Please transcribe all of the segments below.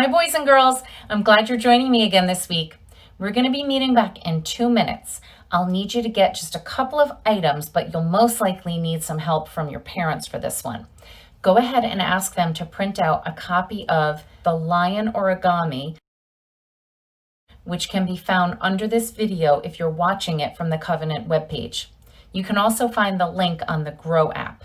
Hi, boys and girls. I'm glad you're joining me again this week. We're going to be meeting back in 2 minutes. I'll need you to get just a couple of items, but you'll most likely need some help from your parents for this one. Go ahead and ask them to print out a copy of the Lion Origami, which can be found under this video if you're watching it from the Covenant webpage. You can also find the link on the Grow app.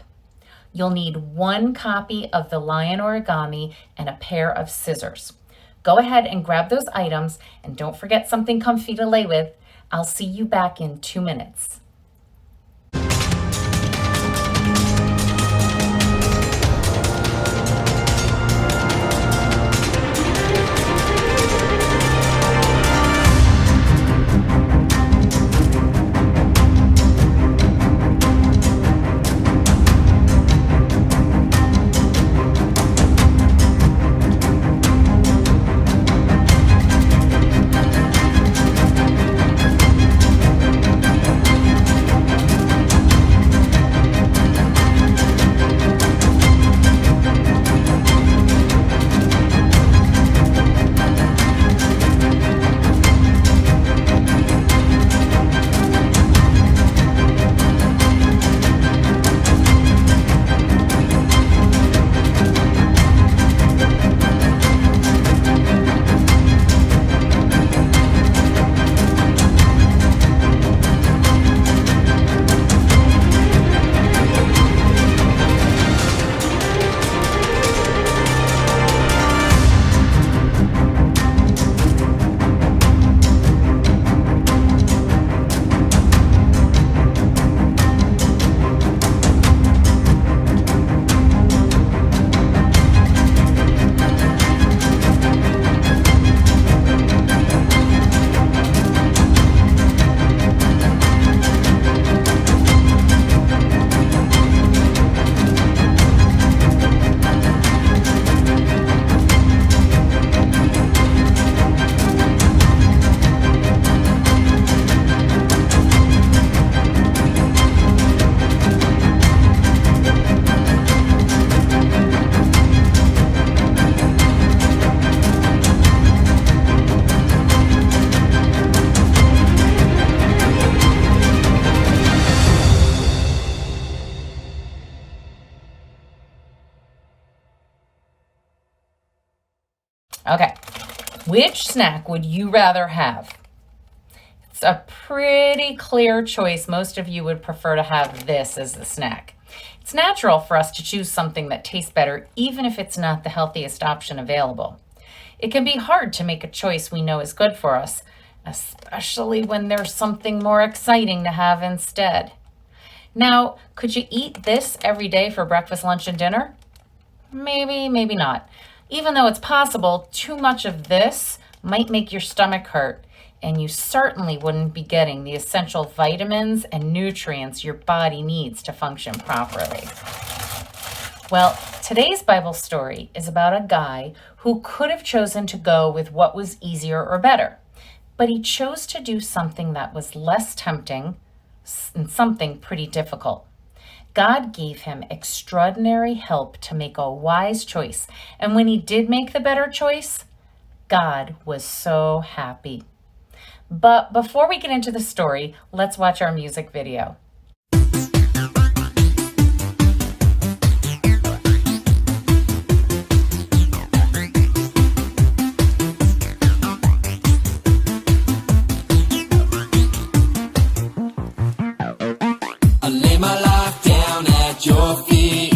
You'll need 1 copy of the Lion Origami and a pair of scissors. Go ahead and grab those items, and don't forget something comfy to lay with. I'll see you back in 2 minutes. Okay, which snack would you rather have? It's a pretty clear choice. Most of you would prefer to have this as the snack. It's natural for us to choose something that tastes better, even if it's not the healthiest option available. It can be hard to make a choice we know is good for us, especially when there's something more exciting to have instead. Now, could you eat this every day for breakfast, lunch, and dinner? Maybe, maybe not. Even though it's possible, too much of this might make your stomach hurt, and you certainly wouldn't be getting the essential vitamins and nutrients your body needs to function properly. Well, today's Bible story is about a guy who could have chosen to go with what was easier or better, but he chose to do something that was less tempting and something pretty difficult. God gave him extraordinary help to make a wise choice. And when he did make the better choice, God was so happy. But before we get into the story, let's watch our music video. Your feet,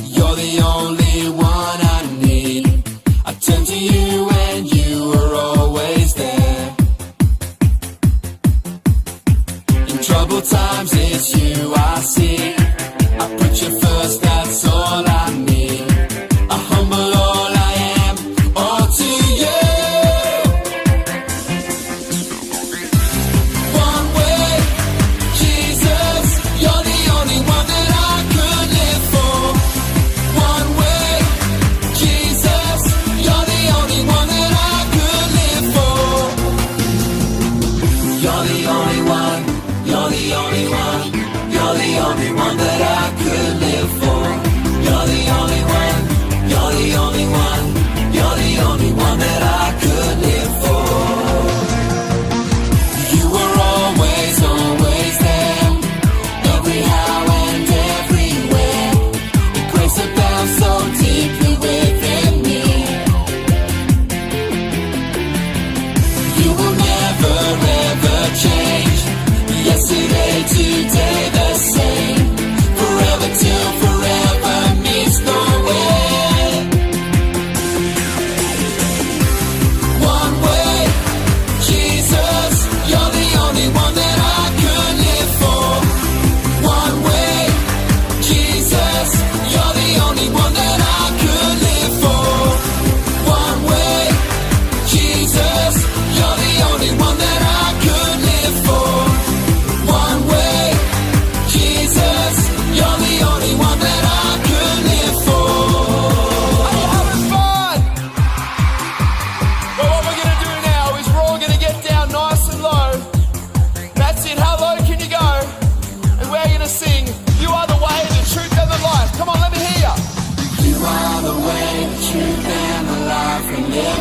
you're the only one I need. I turn to you and you are always there. In troubled times it's you I see. I put you first, that's all I need. I humble all I am, all to you. One way, Jesus, you're the only one that You're the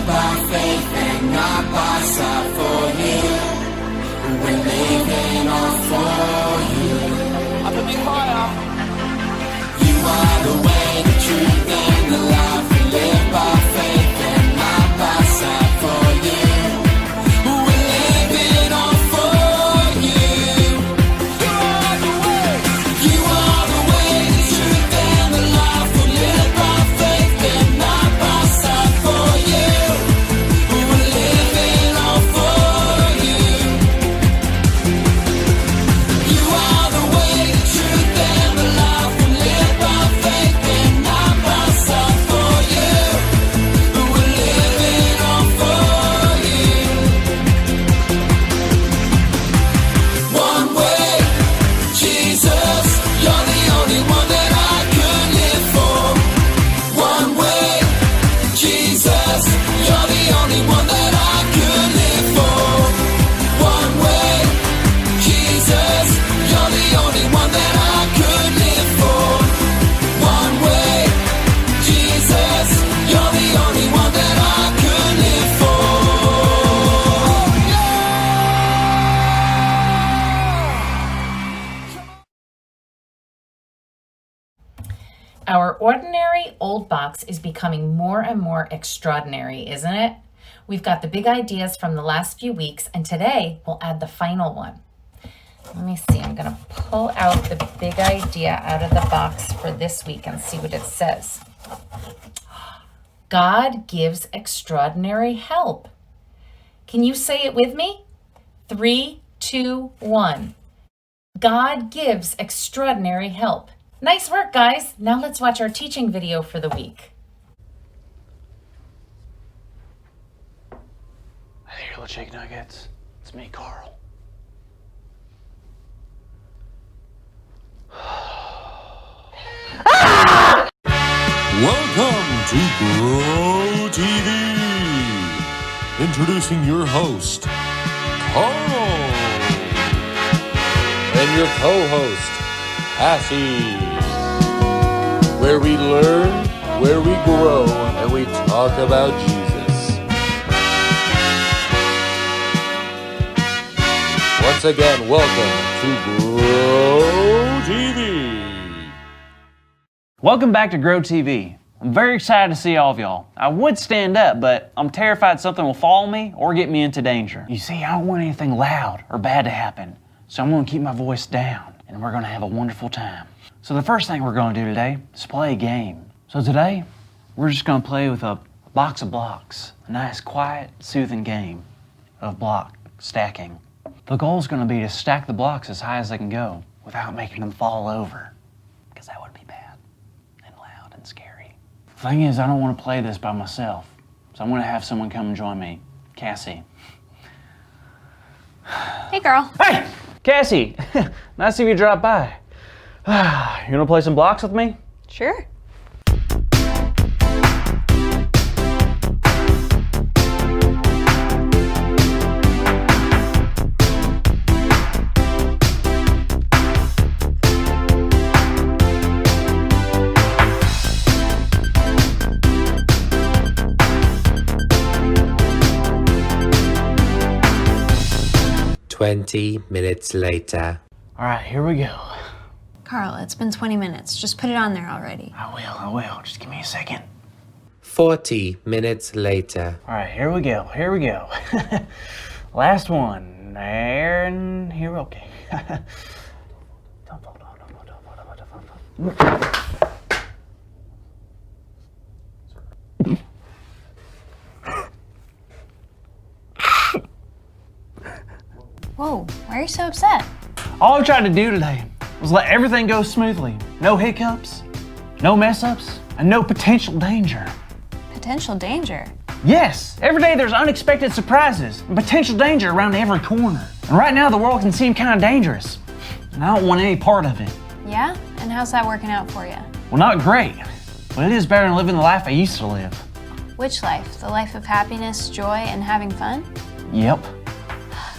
live by faith and not by sight for you. We're living all for you. Up a bit higher. You are the way, the truth, and the life. We live by faith and not by sight for you. We're living all for you. You are the way. You are the way, the truth, and the life. We live by faith and not by sight for you. We're living all for you. You are the way, the truth, and the life. We live by faith and not by sight for you. We're living all for you. One way, Jesus, you're the only one that I could live for. One way, Jesus, you're the only one that I could live for. One way, Jesus, you're the only one that I could live for. One way, Jesus, you're the only one that I could live for. Our ordinary old box is becoming more and more extraordinary, isn't it? We've got the big ideas from the last few weeks, and today we'll add the final one. Let me see, I'm gonna pull out the big idea out of the box for this week and see what it says. God gives extraordinary help. Can you say it with me? 3, 2, 1. God gives extraordinary help. Nice work, guys. Now let's watch our teaching video for the week. Hey, your little chicken nuggets. It's me, Carl. Welcome to Grow TV. Introducing your host, Carl. And your co-host, Cassie. Where we learn, where we grow, and we talk about Jesus. Once again, welcome to Grow TV. Welcome back to Grow TV. I'm very excited to see all of y'all. I would stand up, but I'm terrified something will fall on me or get me into danger. You see, I don't want anything loud or bad to happen, so I'm gonna keep my voice down, and we're gonna have a wonderful time. So the first thing we're gonna do today is play a game. So today, we're just gonna play with a box of blocks, a nice, quiet, soothing game of block stacking. The goal is gonna be to stack the blocks as high as they can go without making them fall over, because that would be bad and loud and scary. The thing is, I don't want to play this by myself, so I'm going to have someone come and join me. Cassie. Hey, girl. Hey! Cassie! Nice of you to drop by. You want to play some blocks with me? Sure. Twenty minutes later. All right, here we go. Carl, it's been 20 minutes. Just put it on there already. I will. Just give me a second. 40 minutes later. All right, here we go. Last one. There and here, okay. Whoa, why are you so upset? All I tried to do today was let everything go smoothly. No hiccups, no mess-ups, and no potential danger. Potential danger? Yes, every day there's unexpected surprises and potential danger around every corner. And right now the world can seem kind of dangerous, and I don't want any part of it. Yeah? And how's that working out for you? Well, not great, but it is better than living the life I used to live. Which life? The life of happiness, joy, and having fun? Yep.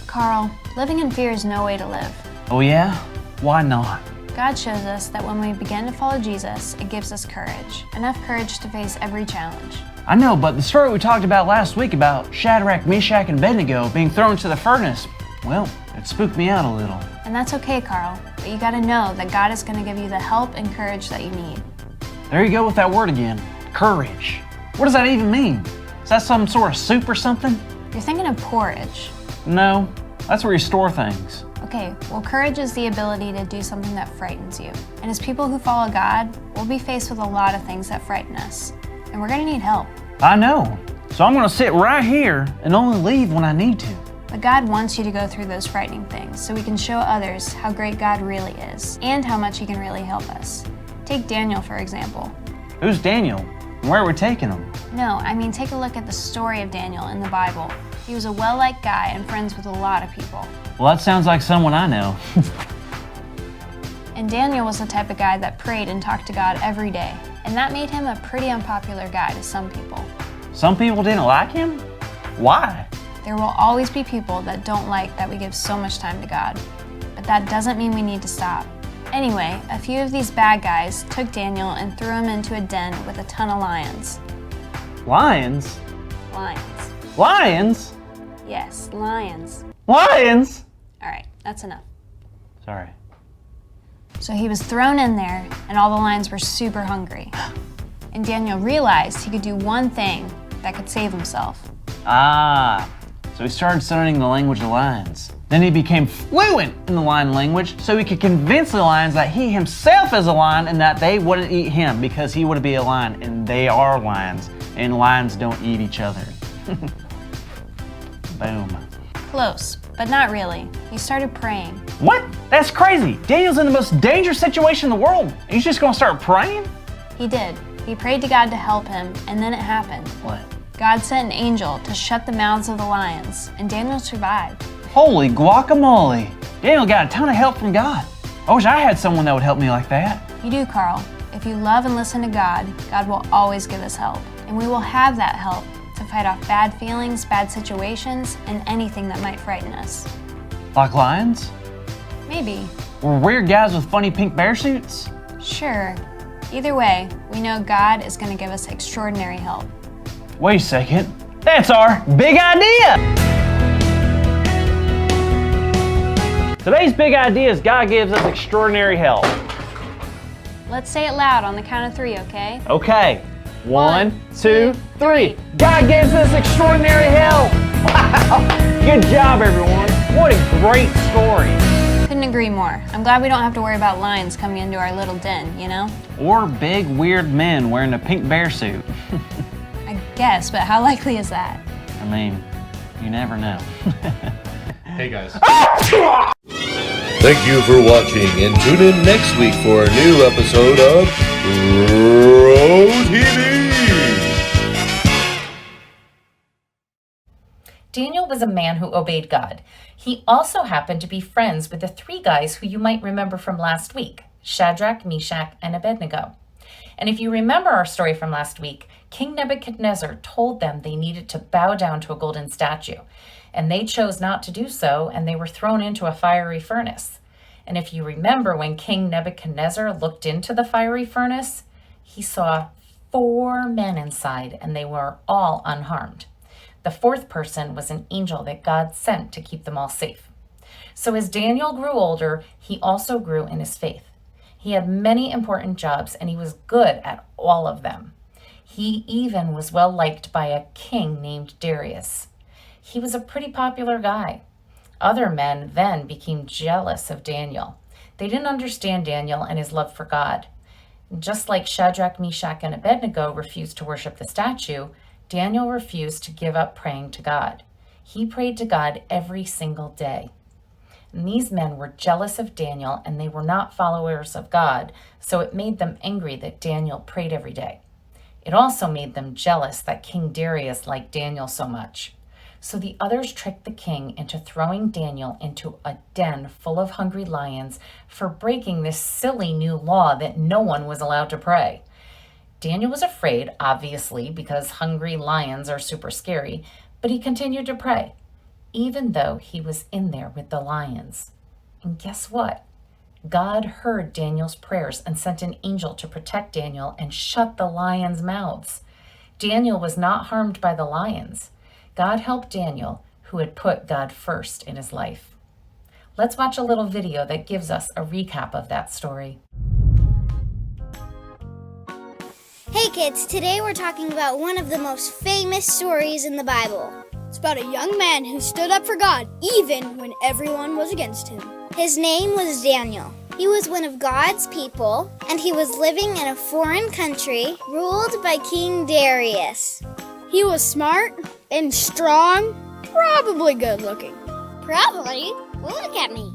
Carl, living in fear is no way to live. Oh yeah? Why not? God shows us that when we begin to follow Jesus, it gives us courage. Enough courage to face every challenge. I know, but the story we talked about last week about Shadrach, Meshach, and Abednego being thrown into the furnace, well, it spooked me out a little. And that's okay, Carl, but you gotta know that God is gonna give you the help and courage that you need. There you go with that word again, courage. What does that even mean? Is that some sort of soup or something? You're thinking of porridge. No, that's where you store things. Okay, well, courage is the ability to do something that frightens you. And as people who follow God, we'll be faced with a lot of things that frighten us. And we're gonna need help. I know. So I'm gonna sit right here and only leave when I need to. But God wants you to go through those frightening things so we can show others how great God really is and how much He can really help us. Take Daniel, for example. Who's Daniel? And where are we taking him? No, I mean, take a look at the story of Daniel in the Bible. He was a well-liked guy and friends with a lot of people. Well, that sounds like someone I know. And Daniel was the type of guy that prayed and talked to God every day. And that made him a pretty unpopular guy to some people. Some people didn't like him? Why? There will always be people that don't like that we give so much time to God. But that doesn't mean we need to stop. Anyway, a few of these bad guys took Daniel and threw him into a den with a ton of lions. Lions? Lions. Lions? Yes, lions. Lions? All right, that's enough. Sorry. So he was thrown in there, and all the lions were super hungry. And Daniel realized he could do one thing that could save himself. Ah, so he started studying the language of lions. Then he became fluent in the lion language so he could convince the lions that he himself is a lion and that they wouldn't eat him because he would be a lion, and they are lions, and lions don't eat each other. Boom. Close, but not really. He started praying. What? That's crazy. Daniel's in the most dangerous situation in the world. And he's just gonna start praying? He did. He prayed to God to help him, and then it happened. What? God sent an angel to shut the mouths of the lions, and Daniel survived. Holy guacamole. Daniel got a ton of help from God. I wish I had someone that would help me like that. You do, Carl. If you love and listen to God, God will always give us help. And we will have that help to fight off bad feelings, bad situations, and anything that might frighten us. Like lions? Maybe. Or weird guys with funny pink bear suits? Sure. Either way, we know God is going to give us extraordinary help. Wait a second. That's our big idea! Today's big idea is God gives us extraordinary help. Let's say it loud on the count of 3, okay? Okay. 1, 2, 3. God gives us extraordinary help! Wow! Good job, everyone. What a great story. Couldn't agree more. I'm glad we don't have to worry about lions coming into our little den, you know? Or big, weird men wearing a pink bear suit. I guess, but how likely is that? I mean, you never know. Hey guys. Thank you for watching, and tune in next week for a new episode of Pro TV. Daniel was a man who obeyed God. He also happened to be friends with the 3 guys who you might remember from last week, Shadrach, Meshach, and Abednego. And if you remember our story from last week, King Nebuchadnezzar told them they needed to bow down to a golden statue, and they chose not to do so, and they were thrown into a fiery furnace. And if you remember, when King Nebuchadnezzar looked into the fiery furnace, he saw 4 men inside, and they were all unharmed. The 4th person was an angel that God sent to keep them all safe. So as Daniel grew older, he also grew in his faith. He had many important jobs, and he was good at all of them. He even was well liked by a king named Darius. He was a pretty popular guy. Other men then became jealous of Daniel. They didn't understand Daniel and his love for God. Just like Shadrach, Meshach, and Abednego refused to worship the statue, Daniel refused to give up praying to God. He prayed to God every single day. And these men were jealous of Daniel, and they were not followers of God, so it made them angry that Daniel prayed every day. It also made them jealous that King Darius liked Daniel so much. So the others tricked the king into throwing Daniel into a den full of hungry lions for breaking this silly new law that no one was allowed to pray. Daniel was afraid, obviously, because hungry lions are super scary, but he continued to pray, even though he was in there with the lions. And guess what? God heard Daniel's prayers and sent an angel to protect Daniel and shut the lions' mouths. Daniel was not harmed by the lions. God helped Daniel, who had put God first in his life. Let's watch a little video that gives us a recap of that story. Hey kids, today we're talking about one of the most famous stories in the Bible. It's about a young man who stood up for God even when everyone was against him. His name was Daniel. He was one of God's people, and he was living in a foreign country ruled by King Darius. He was smart and strong, probably good looking. Probably. Look at me.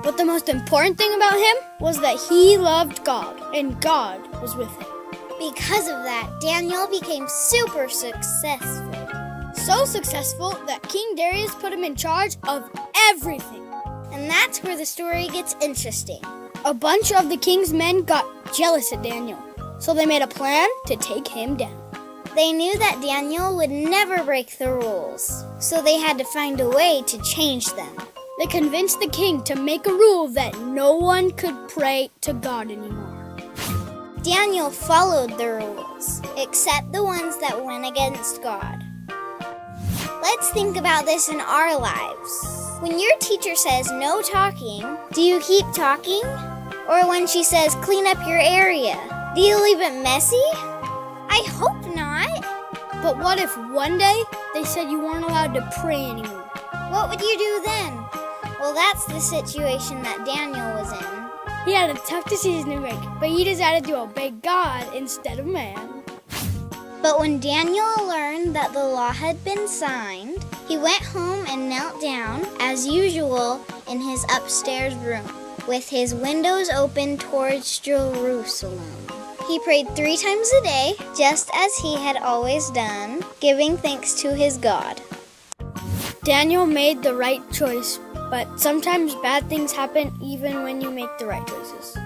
But the most important thing about him was that he loved God, and God was with him. Because of that, Daniel became super successful. So successful that King Darius put him in charge of everything. And that's where the story gets interesting. A bunch of the king's men got jealous at Daniel, so they made a plan to take him down. They knew that Daniel would never break the rules, so they had to find a way to change them. They convinced the king to make a rule that no one could pray to God anymore. Daniel followed the rules, except the ones that went against God. Let's think about this in our lives. When your teacher says no talking, do you keep talking? Or when she says clean up your area, do you leave it messy? I hope not. But what if one day they said you weren't allowed to pray anymore? What would you do then? Well, that's the situation that Daniel was in. He had a tough decision to make, but he decided to obey God instead of man. But when Daniel learned that the law had been signed, he went home and knelt down, as usual, in his upstairs room, with his windows open towards Jerusalem. He prayed 3 times a day, just as he had always done, giving thanks to his God. Daniel made the right choice, but sometimes bad things happen even when you make the right choices.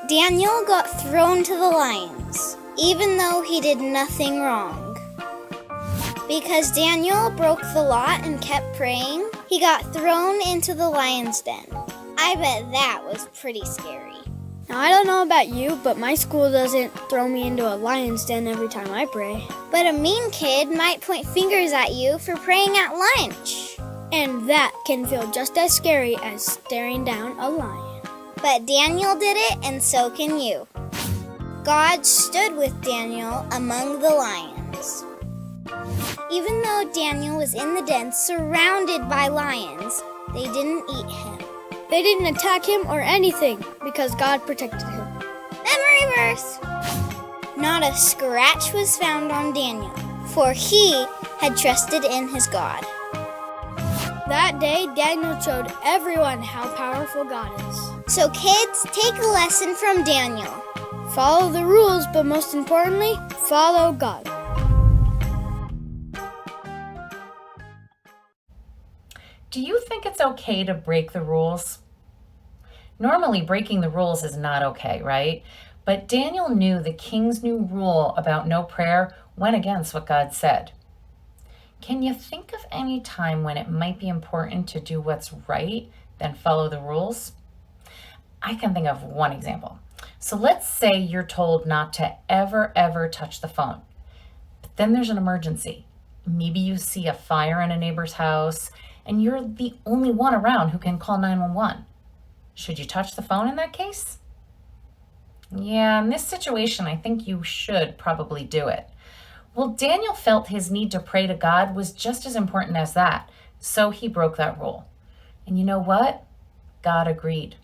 Daniel got thrown to the lions, even though he did nothing wrong. Because Daniel broke the law and kept praying, he got thrown into the lion's den. I bet that was pretty scary. Now, I don't know about you, but my school doesn't throw me into a lion's den every time I pray. But a mean kid might point fingers at you for praying at lunch. And that can feel just as scary as staring down a lion. But Daniel did it, and so can you. God stood with Daniel among the lions. Even though Daniel was in the den surrounded by lions, they didn't eat him. They didn't attack him or anything because God protected him. Memory verse! Not a scratch was found on Daniel, for he had trusted in his God. That day, Daniel showed everyone how powerful God is. So kids, take a lesson from Daniel. Follow the rules, but most importantly, follow God. Do you think it's okay to break the rules? Normally, breaking the rules is not okay, right? But Daniel knew the king's new rule about no prayer went against what God said. Can you think of any time when it might be important to do what's right than follow the rules? I can think of one example. So let's say you're told not to ever touch the phone. But then there's an emergency. Maybe you see a fire in a neighbor's house and you're the only one around who can call 911. Should you touch the phone in that case? Yeah, in this situation, I think you should probably do it. Well, Daniel felt his need to pray to God was just as important as that, so he broke that rule. And you know what? God agreed.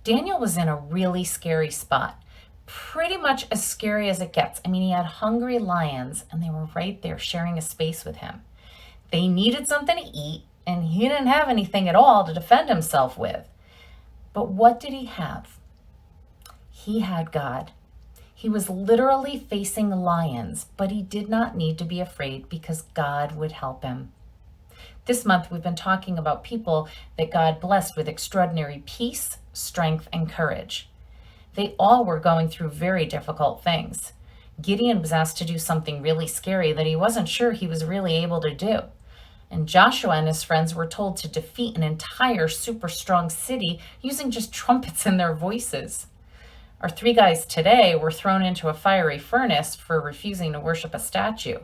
Daniel was in a really scary spot, pretty much as scary as it gets. I mean, he had hungry lions, and they were right there sharing a space with him. They needed something to eat, and he didn't have anything at all to defend himself with. But what did he have? He had God. He was literally facing lions, but he did not need to be afraid because God would help him. This month, we've been talking about people that God blessed with extraordinary peace, strength, and courage. They all were going through very difficult things. Gideon was asked to do something really scary that he wasn't sure he was really able to do. And Joshua and his friends were told to defeat an entire super strong city using just trumpets in their voices. Our 3 guys today were thrown into a fiery furnace for refusing to worship a statue.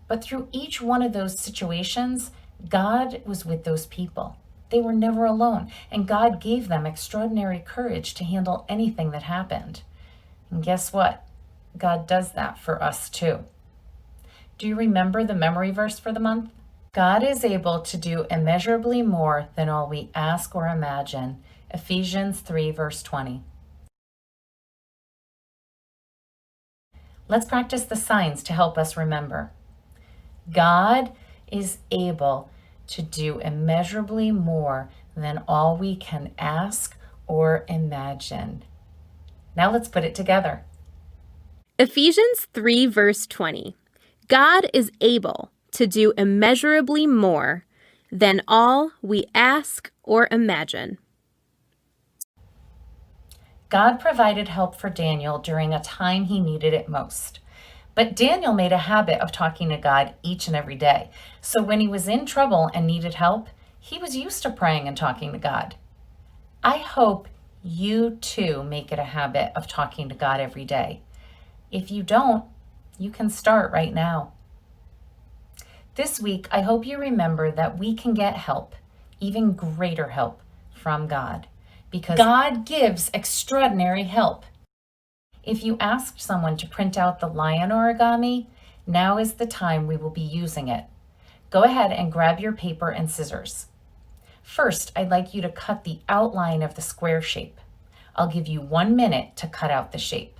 But through each one of those situations, God was with those people. They were never alone, and God gave them extraordinary courage to handle anything that happened. And guess what? God does that for us too. Do you remember the memory verse for the month? God is able to do immeasurably more than all we ask or imagine. Ephesians 3, verse 20. Let's practice the signs to help us remember. God is able to do immeasurably more than all we can ask or imagine. Now let's put it together. Ephesians 3, verse 20. God is able to do immeasurably more than all we ask or imagine. God provided help for Daniel during a time he needed it most. But Daniel made a habit of talking to God each and every day. So when he was in trouble and needed help, he was used to praying and talking to God. I hope you too make it a habit of talking to God every day. If you don't, you can start right now. This week, I hope you remember that we can get help, even greater help, from God, because God gives extraordinary help. If you asked someone to print out the lion origami, now is the time we will be using it. Go ahead and grab your paper and scissors. First, I'd like you to cut the outline of the square shape. I'll give you 1 minute to cut out the shape.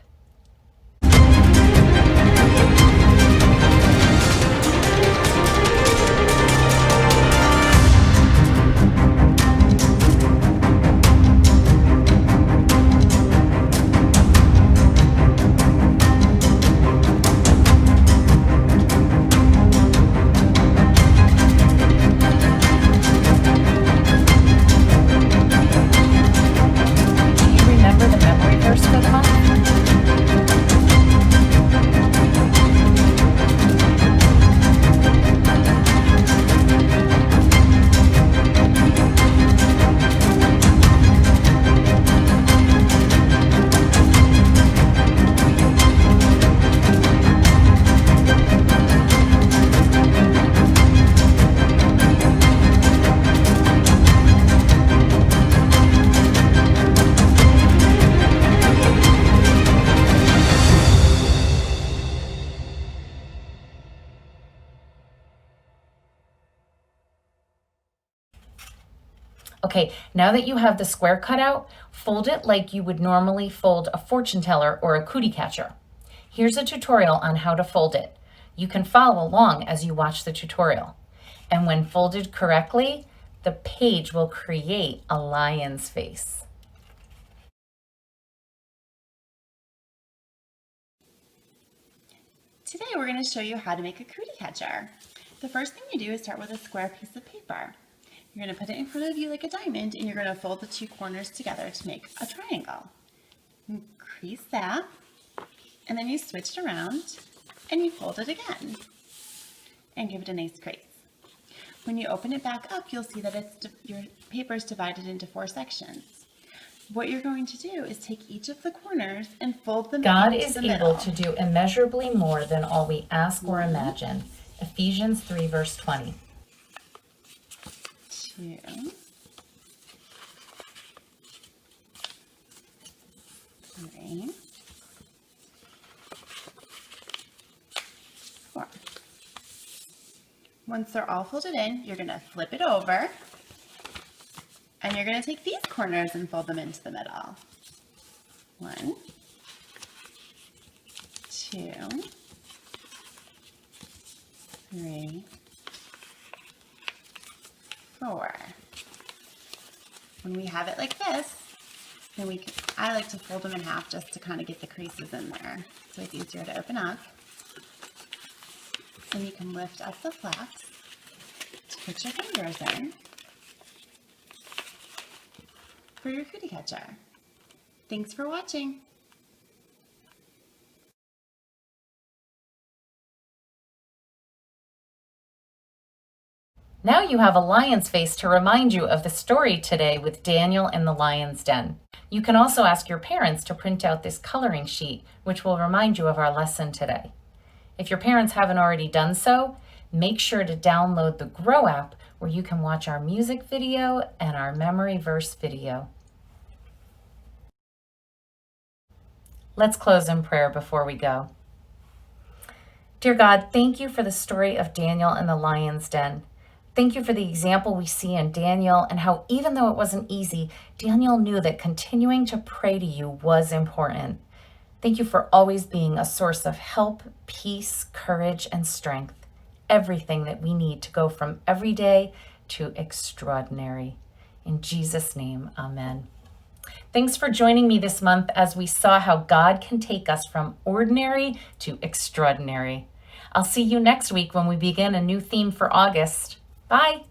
Remember the memory verse for the month? Okay, now that you have the square cut out, fold it like you would normally fold a fortune teller or a cootie catcher. Here's a tutorial on how to fold it. You can follow along as you watch the tutorial. And when folded correctly, the page will create a lion's face. Today we're going to show you how to make a cootie catcher. The first thing you do is start with a square piece of paper. You're going to put it in front of you like a diamond, and you're going to fold the 2 corners together to make a triangle. You crease that, and then you switch it around, and you fold it again, and give it a nice crease. When you open it back up, you'll see that your paper is divided into 4 sections. What you're going to do is take each of the corners and fold them God into is the able middle. to do immeasurably more than all we ask or imagine. Ephesians 3, verse 20. 2, 3, 4. Once they're all folded in, you're going to flip it over, and you're going to take these corners and fold them into the middle. 1, 2, 3, 4. When we have it like this, then I like to fold them in half just to kind of get the creases in there, so it's easier to open up. And you can lift up the flaps to put your fingers in for your cootie catcher. Thanks for watching. Now you have a lion's face to remind you of the story today with Daniel in the lion's den. You can also ask your parents to print out this coloring sheet, which will remind you of our lesson today. If your parents haven't already done so, make sure to download the Grow app where you can watch our music video and our memory verse video. Let's close in prayer before we go. Dear God, thank you for the story of Daniel in the lion's den. Thank you for the example we see in Daniel and how even though it wasn't easy, Daniel knew that continuing to pray to you was important. Thank you for always being a source of help, peace, courage, and strength. Everything that we need to go from everyday to extraordinary. In Jesus' name, amen. Thanks for joining me this month as we saw how God can take us from ordinary to extraordinary. I'll see you next week when we begin a new theme for August. Bye.